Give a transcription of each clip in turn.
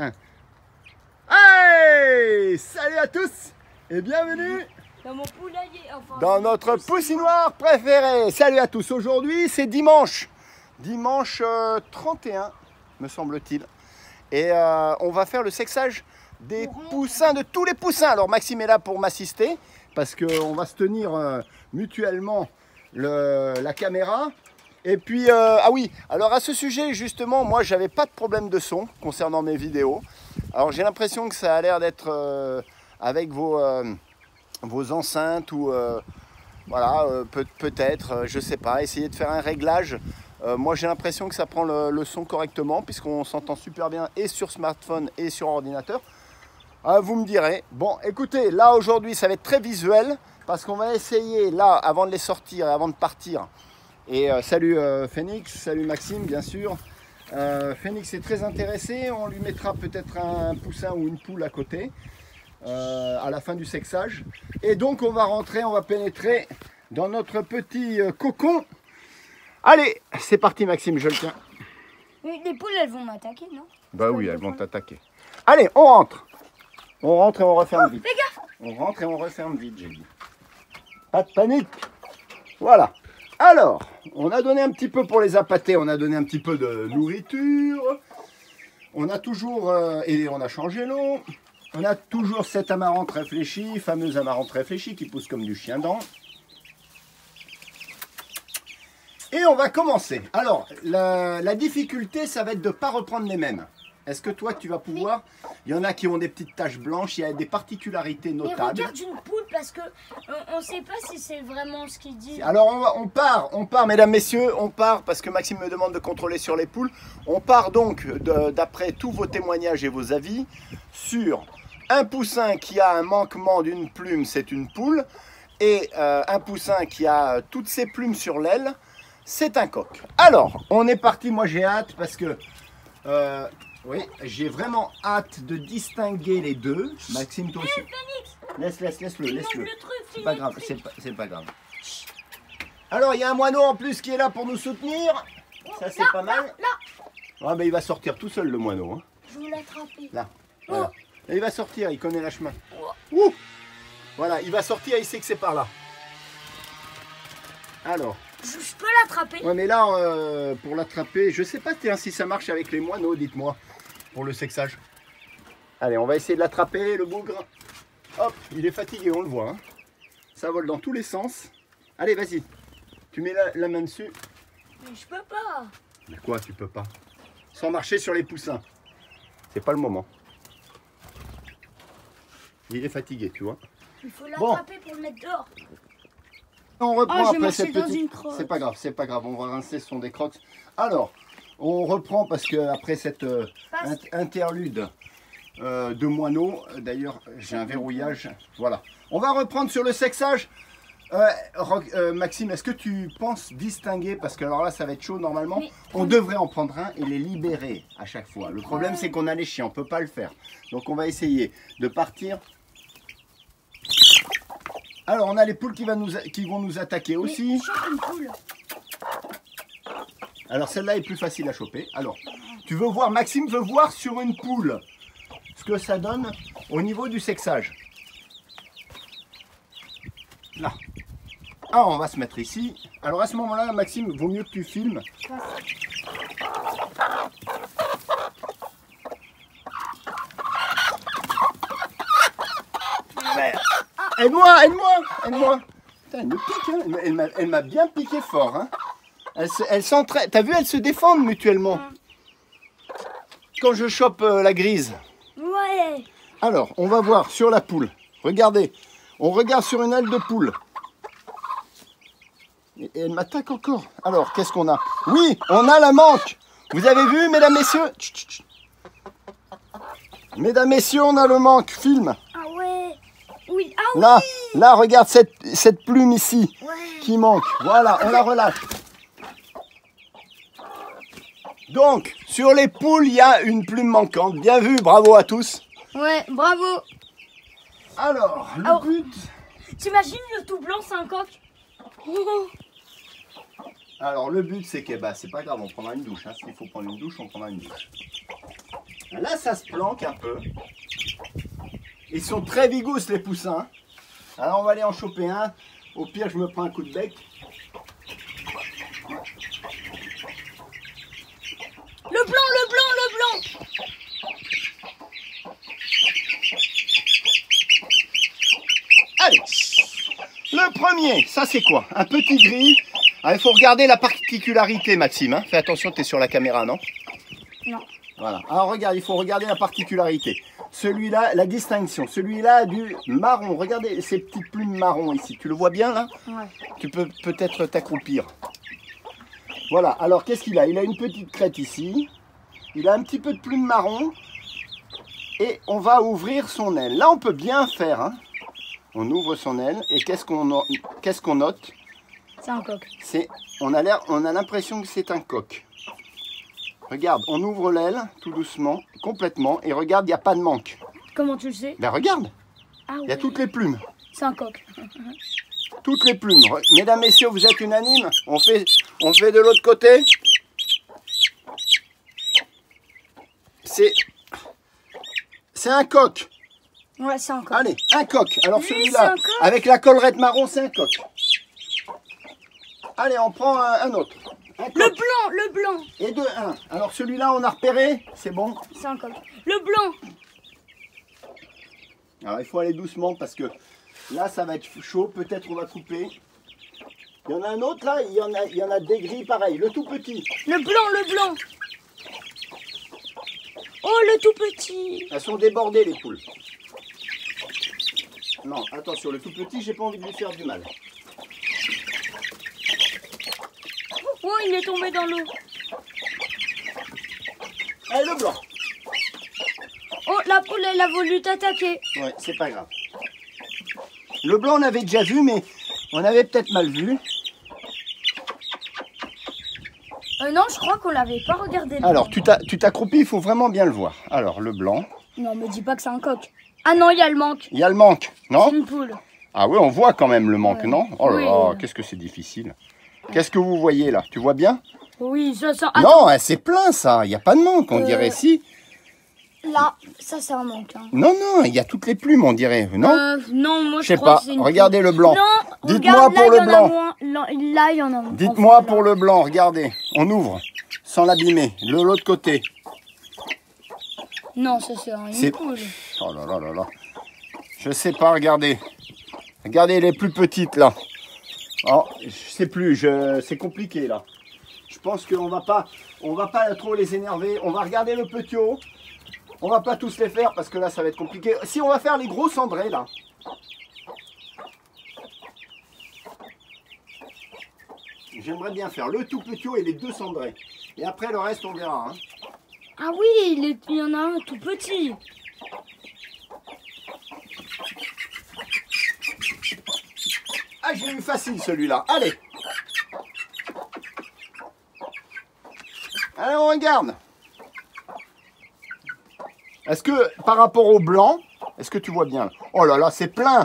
1. Hey! Salut à tous et bienvenue dans mon poulailler, enfin, dans notre poussinoire préférée. Salut à tous, aujourd'hui c'est dimanche. Dimanche 31, me semble-t-il. Et on va faire le sexage des poussins, de tous les poussins. Alors Maxime est là pour m'assister, parce qu'on va se tenir mutuellement la caméra. Et puis, ah oui, alors à ce sujet, justement, moi, j'avais pas de problème de son concernant mes vidéos. Alors, j'ai l'impression que ça a l'air d'être avec vos enceintes ou, voilà, peut-être, je sais pas, essayer de faire un réglage. Moi, j'ai l'impression que ça prend le son correctement, puisqu'on s'entend super bien et sur smartphone et sur ordinateur. Vous me direz. Bon, écoutez, là, aujourd'hui, ça va être très visuel, parce qu'on va essayer, là, avant de les sortir et avant de partir. Et salut Phoenix, salut Maxime bien sûr. Phoenix est très intéressé, on lui mettra peut-être un poussin ou une poule à côté à la fin du sexage. Et donc on va rentrer, on va pénétrer dans notre petit cocon. Allez, c'est parti Maxime, je le tiens. Les poules elles vont m'attaquer, non? Bah oui, elles vont t'attaquer. Allez, on rentre. On rentre et on referme vite. Fais gaffe. On rentre et on referme vite, j'ai dit. Pas de panique. Voilà. Alors, on a donné un petit peu pour les appâter, on a donné un petit peu de nourriture. On a toujours, et on a changé l'eau. On a toujours cette amarante réfléchie, fameuse amarante réfléchie qui pousse comme du chien dent. Et on va commencer. Alors, la difficulté, ça va être de ne pas reprendre les mêmes. Est-ce que toi, tu vas pouvoir? Il y en a qui ont des petites taches blanches, il y a des particularités notables. Mais regarde une poule parce que on ne sait pas si c'est vraiment ce qu'il dit. Alors on part, mesdames, messieurs, on part parce que Maxime me demande de contrôler sur les poules. On part donc d'après tous vos témoignages et vos avis sur un poussin qui a un manquement d'une plume, c'est une poule, et un poussin qui a toutes ses plumes sur l'aile, c'est un coq. Alors, on est parti, moi j'ai hâte parce que... oui, j'ai vraiment hâte de distinguer les deux. Maxime, toi aussi. Laisse-le. C'est pas grave, c'est pas grave. Alors, il y a un moineau en plus qui est là pour nous soutenir. Ça, c'est pas mal. Là. Ouais, mais il va sortir tout seul, le moineau. Hein. Je vais l'attraper. Là, voilà. Et il va sortir, il connaît la chemin. Ouh. Voilà, il va sortir, il sait que c'est par là. Alors. Je peux l'attraper. Ouais, mais là, pour l'attraper, je sais pas si ça marche avec les moineaux, dites-moi, pour le sexage. Allez, on va essayer de l'attraper, le bougre. Hop, il est fatigué, on le voit. Hein. Ça vole dans tous les sens. Allez, vas-y. Tu mets la main dessus. Mais je peux pas. Mais quoi, tu peux pas? Sans marcher sur les poussins. C'est pas le moment. Il est fatigué, tu vois. Il faut l'attraper pour le mettre dehors. On reprend après cette petite... C'est pas grave, on va rincer, ce sont des crocs. Alors, on reprend parce que après cette interlude de moineaux, d'ailleurs j'ai un verrouillage, voilà. On va reprendre sur le sexage. Maxime, est-ce que tu penses distinguer, parce que alors là ça va être chaud normalement, on devrait en prendre un et les libérer à chaque fois. Le problème c'est qu'on a les chiens, on peut pas le faire. Donc on va essayer de partir. Alors, on a les poules qui vont nous attaquer aussi. Une poule. Alors, celle-là est plus facile à choper. Alors, tu veux voir, Maxime veut voir sur une poule ce que ça donne au niveau du sexage. Là. Ah, on va se mettre ici. Alors, à ce moment-là, Maxime, vaut mieux que tu filmes. Aide-moi. Putain, elle me pique, hein. Elle m'a bien piqué fort. Hein. Elle s'entraîne. T'as vu, elles se défendent mutuellement. Quand je chope la grise. Ouais. Alors, on va voir sur la poule. Regardez. On regarde sur une aile de poule. Et elle m'attaque encore. Alors, qu'est-ce qu'on a? Oui, on a la manque. Vous avez vu, mesdames, messieurs? Chut, chut, chut. Mesdames, messieurs, on a le manque. Filme. Ah ouais. Oui. Ah là, oui. Là, regarde cette plume ici ouais. qui manque. Voilà, on la relâche. Donc, sur les poules, il y a une plume manquante. Bien vu, bravo à tous. Ouais, bravo. Alors, le but... T'imagines le tout blanc, c'est un coq? Alors, le but, c'est que, bah, c'est pas grave, on prendra une douche. Hein. S'il faut prendre une douche, on prendra une douche. Là, ça se planque un peu. Ils sont très vigousses, les poussins. Alors, on va aller en choper un. Au pire, je me prends un coup de bec. Le blanc, le blanc, le blanc. Allez, le premier, ça c'est quoi? Un petit gris. Ah, il faut regarder la particularité, Maxime. Hein. Fais attention, tu es sur la caméra, non? Non. Voilà. Alors regarde, il faut regarder la particularité. Celui-là, la distinction. Celui-là a du marron. Regardez ces petites plumes marron ici. Tu le vois bien là? Ouais. Tu peux peut-être t'accroupir. Voilà. Alors qu'est-ce qu'il a? Il a une petite crête ici. Il a un petit peu de plume marron. Et on va ouvrir son aile. Là, on peut bien faire. Hein. On ouvre son aile. Et qu'est-ce qu'on note? C'est un coq. On a l'impression que c'est un coq. Regarde, on ouvre l'aile tout doucement, complètement, et regarde, il n'y a pas de manque. Comment tu le sais? Ben regarde, Ah il y a toutes les plumes. C'est un coq. Toutes les plumes. Mesdames, messieurs, vous êtes unanimes? On fait de l'autre côté. C'est un coq. Ouais, c'est un coq. Allez, un coq. Alors Oui, celui-là, c'est un coq. avec la collerette marron, c'est un coq. Allez, on prend un autre. Un coq. Le blanc. Et deux, un. Alors celui-là, on a repéré, c'est bon. C'est un coq. Le blanc. Alors il faut aller doucement parce que là, ça va être chaud. Peut-être on va couper. Il y en a un autre là, il y en a des gris pareil. Le tout petit. Le blanc. Oh, le tout petit. Elles sont débordées les poules. Non, attention, le tout petit, j'ai pas envie de lui faire du mal. Oh, il est tombé dans l'eau. Allez, le blanc. Oh, la poule, elle a voulu t'attaquer. Ouais, c'est pas grave. Le blanc, on avait déjà vu, mais on avait peut-être mal vu. Non, je crois qu'on l'avait pas regardé. Alors, tu t'accroupis, il faut vraiment bien le voir. Alors, le blanc. Non, me dis pas que c'est un coq. Ah non, il y a le manque. Il y a le manque, non? C'est une poule. Ah oui, on voit quand même le manque, Ouais. non? Oh là Oui. là, qu'est-ce que c'est difficile. Qu'est-ce que vous voyez là? Tu vois bien? Oui, ça sent. Non, c'est plein ça, il n'y a pas de manque, on dirait si. Là, ça c'est un manque. Hein. Non, non, il y a toutes les plumes, on dirait, non? Non, moi Je sais crois pas, que c'est une regardez poule. le blanc. Non, Dites-moi regarde, pour là, le il y en a blanc. moins. Là, il y en a moins. Dites-moi Enfin, pour là. le blanc, regardez, on ouvre, sans l'abîmer, de l'autre côté. Non, ça c'est C'est- une poule. Oh là là là là. Je sais pas, regardez. Regardez les plus petites là. Oh, je sais plus, c'est compliqué là. Je pense qu'on va pas trop les énerver. On va regarder le petit haut. On va pas tous les faire parce que là ça va être compliqué. Si on va faire les gros cendrés là. J'aimerais bien faire le tout petit haut et les deux cendrés. Et après le reste on verra. Hein. Ah oui, il y en a un tout petit. Ah, j'ai eu facile celui-là. Allez. Allez, on regarde. Est-ce que par rapport au blanc, est-ce que tu vois bien? Oh là là, c'est plein.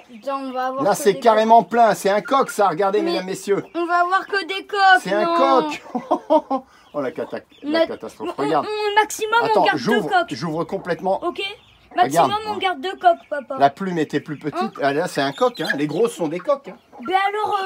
Putain, on va avoir Là, que c'est des carrément plein. C'est un coq, ça. Regardez, Mais- mesdames, messieurs. coqs. On va avoir que des coqs. C'est un non. coq. Oh, la catastrophe. Regarde. Maximum, on Attends, garde deux coqs. j'ouvre complètement. Ok. Maximum, Regarde. on garde deux coqs, papa. La plume était plus petite. Ah, là, c'est un coq. Hein. Les grosses sont des coqs. Hein. Ben alors,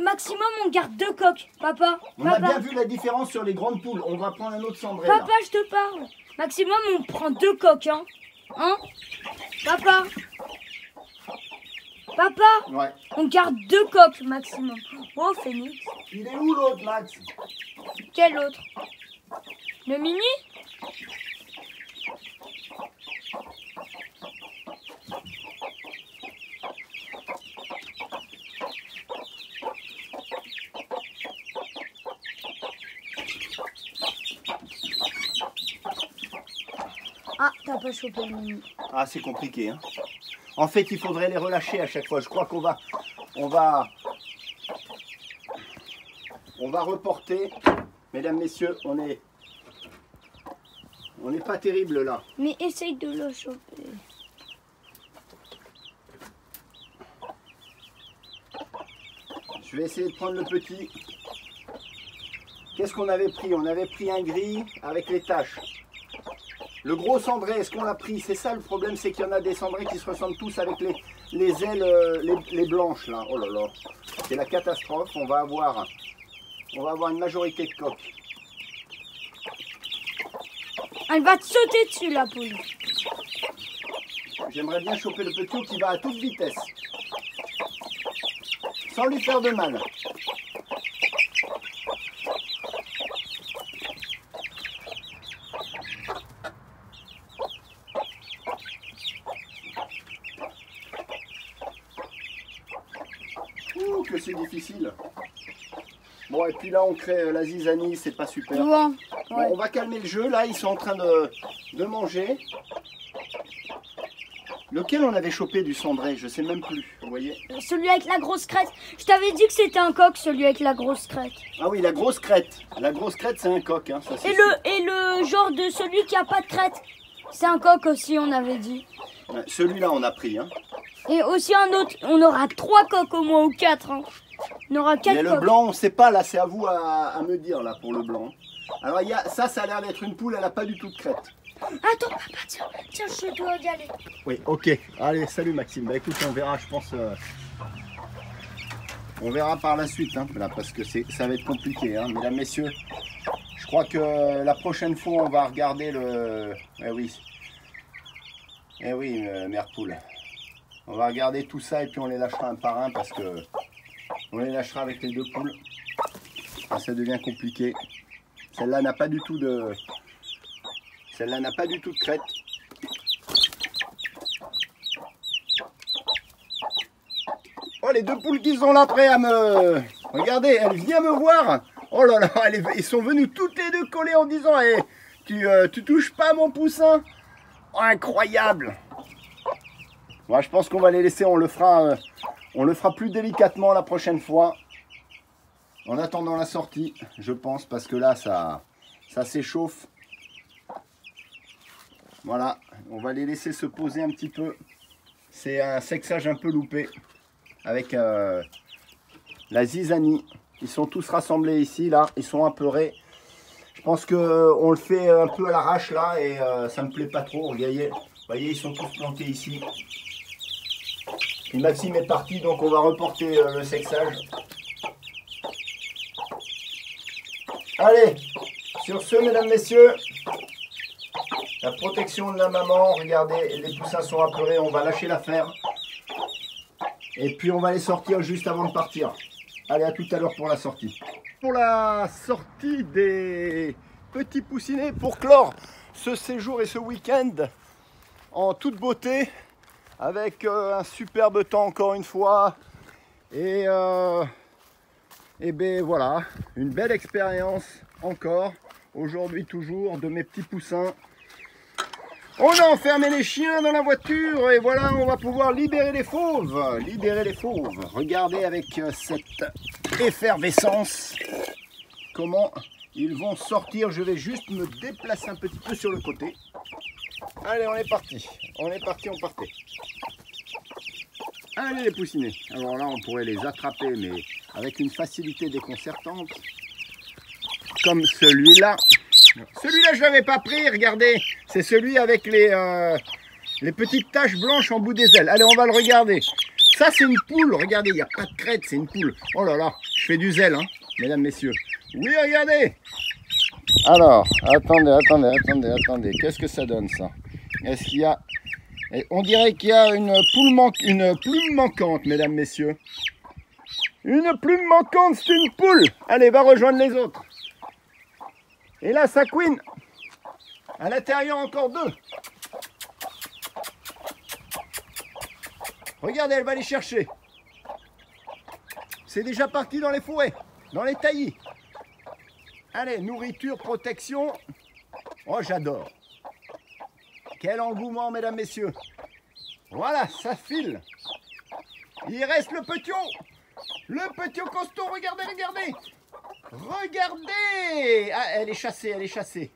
maximum, on garde deux coqs, papa. On a Papa, bien vu la différence sur les grandes poules. On va prendre un autre cendré. papa, Là. je te parle. Maximum, on prend deux coqs, hein. Hein? Papa. Papa, Ouais. on garde deux coqs, maximum. Oh, Phoenix. Il est où l'autre, Max? Quel autre? Le mini? Ah, t'as pas chopé le mini. Ah, c'est compliqué. Hein. En fait, il faudrait les relâcher à chaque fois. Je crois qu'on va reporter. Mesdames, messieurs, on n'est pas terrible là. Mais essaye de le choper. Je vais essayer de prendre le petit. Qu'est-ce qu'on avait pris? On avait pris un gris avec les taches. Le gros cendré, est-ce qu'on l'a pris? C'est ça le problème, c'est qu'il y en a des cendrés qui se ressemblent tous avec les ailes, les blanches là. Oh là là, c'est la catastrophe. On va avoir une majorité de coques. Elle va te sauter dessus, la poule. J'aimerais bien choper le petit qui va à toute vitesse, sans lui faire de mal. Ouh, que c'est difficile. Bon, et puis là, on crée la zizanie, c'est pas super. Bon, ouais. Bon, on va calmer le jeu. Là, ils sont en train de manger. Lequel on avait chopé du cendré? Je sais même plus, vous voyez? Celui avec la grosse crête. Je t'avais dit que c'était un coq, celui avec la grosse crête. Ah oui, la grosse crête. La grosse crête, c'est un coq. Hein, ça, Et le genre de celui qui a pas de crête, c'est un coq aussi, on avait dit. Ouais, celui-là, on a pris. Hein. Et aussi un autre. On aura 3 coqs au moins, ou 4. Hein. On aura 4 Mais coqs. le blanc, on sait pas, là, c'est à vous à me dire, là, pour le blanc. Alors, il y a, ça a l'air d'être une poule, elle n'a pas du tout de crête. Attends, papa, tiens, je dois y aller. Oui, ok. Allez, salut Maxime. Bah écoute, on verra, je pense. On verra par la suite, hein, là, parce que ça va être compliqué, hein, mesdames, messieurs. Je crois que la prochaine fois, on va regarder le. Eh oui. Eh oui, mère poule. On va regarder tout ça et puis on les lâchera un par un parce que on les lâchera avec les 2 poules. Ah, ça devient compliqué. Celle-là n'a pas du tout de. Celle-là n'a pas du tout de crête. Oh, les 2 poules qui sont là prêts à me... Regardez, elle vient me voir. Oh là là, ils sont venus toutes les 2 coller en disant hey, tu touches pas mon poussin. Oh, incroyable. Moi, je pense qu'on va les laisser, on le fera plus délicatement la prochaine fois. En attendant la sortie, je pense, parce que là, ça s'échauffe. Voilà, on va les laisser se poser un petit peu. C'est un sexage un peu loupé avec la zizanie. Ils sont tous rassemblés ici, là. Ils sont apeurés. Je pense qu'on le fait un peu à l'arrache, là, et ça me plaît pas trop. Regardez, voyez, ils sont tous plantés ici. Et Maxime est parti, donc on va reporter le sexage. Allez, sur ce, mesdames, messieurs, la protection de la maman, regardez, les poussins sont apeurés, on va lâcher l'affaire. Et puis on va les sortir juste avant de partir. Allez, à tout à l'heure pour la sortie. Pour la sortie des petits poussinets, pour clore ce séjour et ce week-end en toute beauté, avec un superbe temps encore une fois. Et ben voilà, une belle expérience encore, aujourd'hui toujours, de mes petits poussins. On a enfermé les chiens dans la voiture et voilà, on va pouvoir libérer les fauves. Libérer les fauves. Regardez avec cette effervescence comment ils vont sortir. Je vais juste me déplacer un petit peu sur le côté. Allez, on est parti. On est parti, on partait. Allez les poussinets. Alors là, on pourrait les attraper, mais avec une facilité déconcertante. Comme celui-là. Celui-là, je ne l'avais pas pris, regardez. C'est celui avec les petites taches blanches en bout des ailes. Allez, on va le regarder. Ça, c'est une poule. Regardez, il n'y a pas de crête, c'est une poule. Oh là là, je fais du zèle, hein, mesdames, messieurs. Oui, regardez. Alors, attendez. Qu'est-ce que ça donne, ça? Est-ce qu'il y a... On dirait qu'il y a une plume manquante, mesdames, messieurs. Une plume manquante, c'est une poule. Allez, va rejoindre les autres. Et là, ça couine. À l'intérieur, encore 2. Regardez, elle va les chercher. C'est déjà parti dans les forêts, dans les taillis. Allez, nourriture, protection. Oh, j'adore. Quel engouement, mesdames, messieurs. Voilà, ça file. Il reste le petiot. Le petiot costaud, regardez. Regardez. Ah, elle est chassée,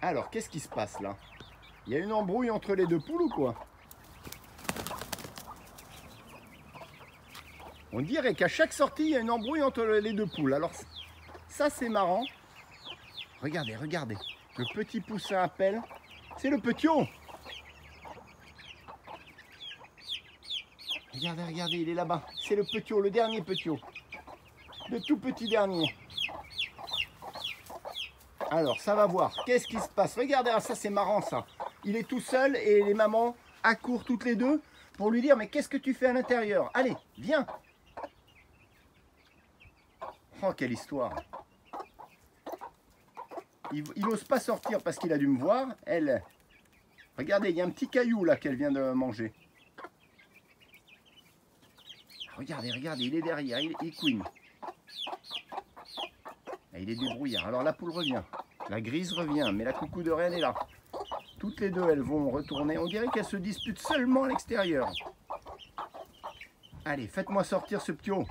Alors, qu'est-ce qui se passe là? Il y a une embrouille entre les 2 poules ou quoi? On dirait qu'à chaque sortie, il y a une embrouille entre les 2 poules. Alors, Ça, c'est marrant. Regardez, regardez. Le petit poussin appelle. C'est le petiot. Regardez, regardez, il est là-bas. C'est le petiot, le dernier petiot. Le tout petit dernier. Alors, ça va voir. Qu'est-ce qui se passe? Regardez, ah, ça c'est marrant ça. Il est tout seul et les mamans accourent toutes les deux pour lui dire, mais qu'est-ce que tu fais à l'intérieur? Allez, viens. Oh, quelle histoire. Il n'ose pas sortir parce qu'il a dû me voir. Elle, regardez, il y a un petit caillou là qu'elle vient de manger. Regardez, regardez, il est derrière, il couine. Et il est débrouillard. Alors la poule revient, la grise revient, mais la coucou de reine est là. Toutes les deux, elles vont retourner. On dirait qu'elles se disputent seulement à l'extérieur. Allez, faites-moi sortir ce ptiot.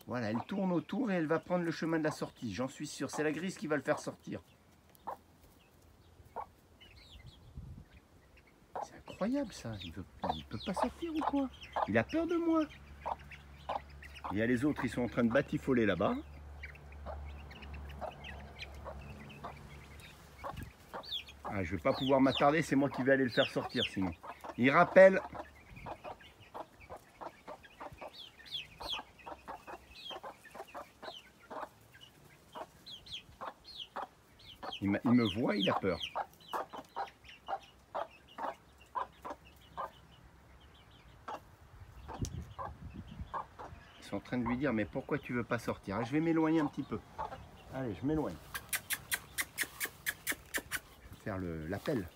Voilà, elle tourne autour et elle va prendre le chemin de la sortie. J'en suis sûr, c'est la grise qui va le faire sortir. C'est incroyable ça. Il peut pas sortir ou quoi? Il a peur de moi. Il y a les autres, ils sont en train de batifoler là-bas. Ah, je ne vais pas pouvoir m'attarder, c'est moi qui vais aller le faire sortir sinon. Il rappelle. Il me voit, il a peur. Ils sont en train de lui dire, mais pourquoi tu veux pas sortir? Ah, je vais m'éloigner un petit peu. Allez, je m'éloigne. Je vais faire l'appel.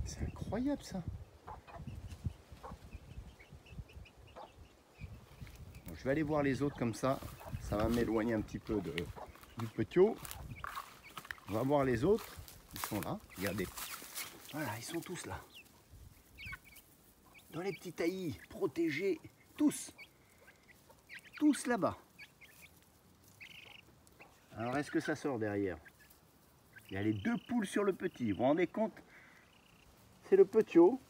C'est incroyable ça. Bon, je vais aller voir les autres comme ça. Ça va m'éloigner un petit peu du petiot. On va voir les autres. Ils sont là, regardez. Voilà, ils sont tous là. Dans les petits taillis, protégés, tous. Tous là-bas. Alors, est-ce que ça sort derrière? Il y a les deux poules sur le petit. Vous vous rendez compte? C'est le petiot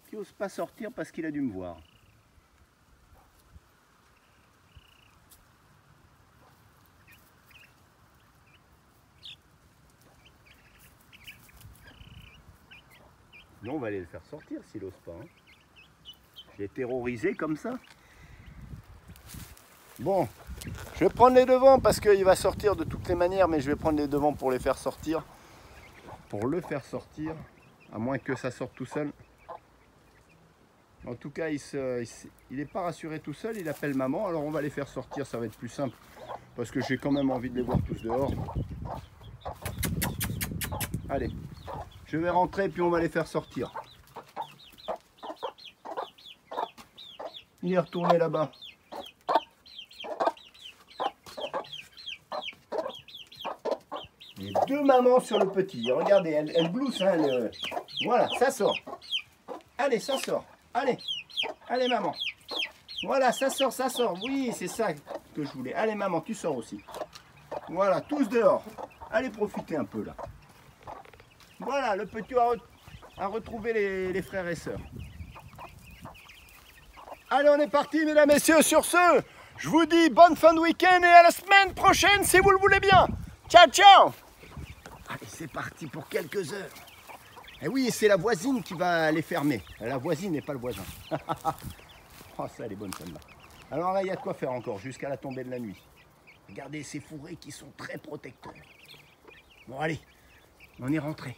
qui n'ose pas sortir parce qu'il a dû me voir. Non, on va aller le faire sortir s'il n'ose pas. Hein. Je l'ai terrorisé comme ça. Bon, je vais prendre les devants parce qu'il va sortir de toutes les manières, mais je vais prendre les devants pour les faire sortir. Pour le faire sortir, à moins que ça sorte tout seul. En tout cas, il n'est pas rassuré tout seul, il appelle maman. Alors on va les faire sortir, ça va être plus simple. Parce que j'ai quand même envie de les voir tous dehors. Allez. Je vais rentrer puis on va les faire sortir. Il est retourné là-bas. Il y a deux mamans sur le petit. Regardez, elle blousse. Hein, Voilà, ça sort. Allez, ça sort. Allez, allez maman. Voilà, ça sort, ça sort. Oui, c'est ça que je voulais. Allez maman, tu sors aussi. Voilà, tous dehors. Allez profiter un peu là. Voilà, le petit a retrouvé les frères et sœurs. Allez, on est parti, mesdames et messieurs. Sur ce, je vous dis bonne fin de week-end et à la semaine prochaine, si vous le voulez bien. Ciao, ciao. Allez, c'est parti pour quelques heures. Et oui, c'est la voisine qui va les fermer. La voisine n'est pas le voisin. Oh, ça, elle est bonne, celle-là. Alors là, il y a de quoi faire encore jusqu'à la tombée de la nuit. Regardez ces fourrés qui sont très protecteurs. Bon, allez, on est rentré.